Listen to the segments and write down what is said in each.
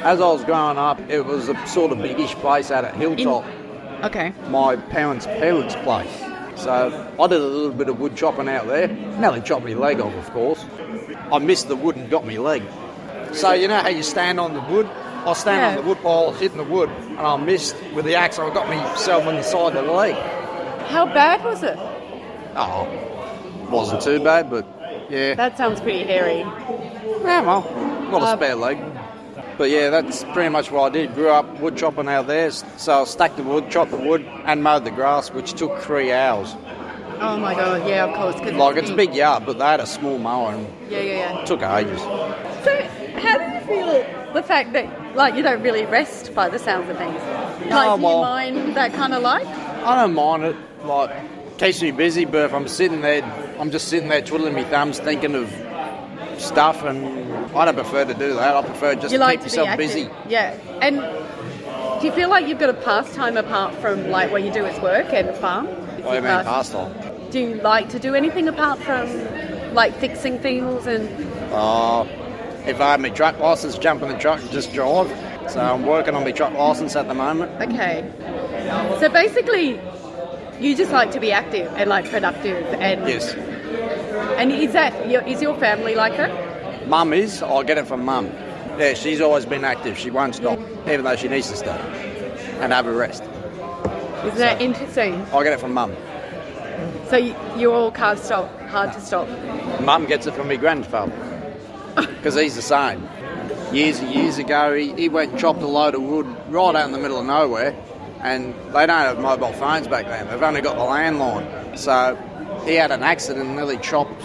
As I was growing up, it was a sort of biggish place out at Hilltop. Okay. My parents' place. So I did a little bit of wood chopping out there. Nearly chopped my leg off, of course. I missed the wood and got my leg. So you know how you stand on the wood? I stand on the wood pile, hitting the wood, and I missed with the axe. I got myself on the side of the leg. How bad was it? Oh, wasn't too bad, but yeah. That sounds pretty hairy. Yeah, well, got a spare leg. But yeah, that's pretty much what I did. Grew up wood chopping out there. So I stacked the wood, chopped the wood, and mowed the grass, which took 3 hours. Oh my God, yeah, of course. It's a big yard, but they had a small mower and it took ages. So how do you feel the fact that, like, you don't really rest by the sounds of things? Like, do you mind that kind of life? I don't mind it. Like, keeps me busy, but if I'm just sitting there twiddling my thumbs thinking of stuff, and I don't prefer to do that. I prefer just to keep yourself busy. Yeah. And do you feel like you've got a pastime apart from, like, what you do as work and farm? What do you mean pastime? Do you like to do anything apart from, like, fixing things and... If I had my truck licence, jump in the truck and just drive. So I'm working on my truck licence at the moment. Okay. So basically, you just like to be active and, like, productive and... Yes. And is your family like that? Mum is. I get it from Mum. Yeah, she's always been active. She won't stop, even though she needs to stop and have a rest. Isn't that interesting? I get it from Mum. So you're all hard to stop? Mum gets it from my grandfather, because he's the same. Years and years ago, he went and chopped a load of wood right out in the middle of nowhere, and they don't have mobile phones back then. They've only got the landline. So he had an accident and nearly chopped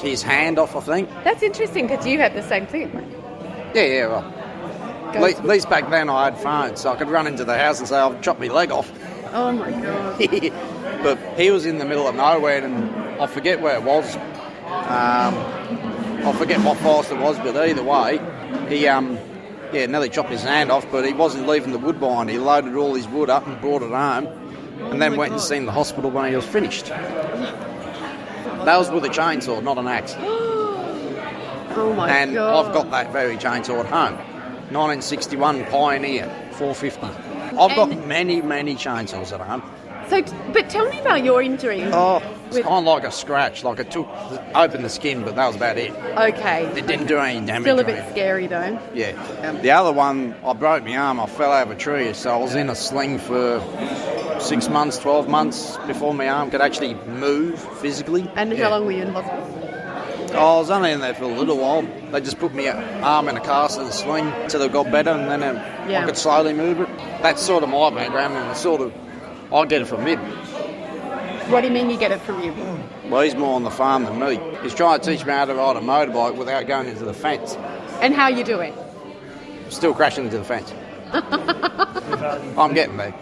his hand off, I think. That's interesting, because you had the same thing. Yeah, well, at least back then I had phones, so I could run into the house and say, I've chopped my leg off. Oh my God. But he was in the middle of nowhere, and I forget where it was. I forget what forest it was, but either way, he nearly chopped his hand off, but he wasn't leaving the wood behind. He loaded all his wood up and brought it home, and then went and seen the hospital when he was finished. That was with a chainsaw, not an axe. Oh my God. And I've got that very chainsaw at home. 1961 Pioneer 450. I've got many, many chainsaws at home. So, but tell me about your injury. Oh, it's kind of like a scratch. Like it opened the skin, but that was about it. Okay. It didn't do any damage. Still a bit scary though. Yeah. The other one, I broke my arm. I fell out of a tree, so I was in a sling for 6 months, 12 months before my arm could actually move physically. And how long were you in hospital? I was only in there for a little while. They just put my arm in a cast and a sling till it got better, and then I could slowly move it. That's sort of my background, and I get it from him. What do you mean you get it from him? Well, he's more on the farm than me. He's trying to teach me how to ride a motorbike without going into the fence. And how you do it? Still crashing into the fence. I'm getting there.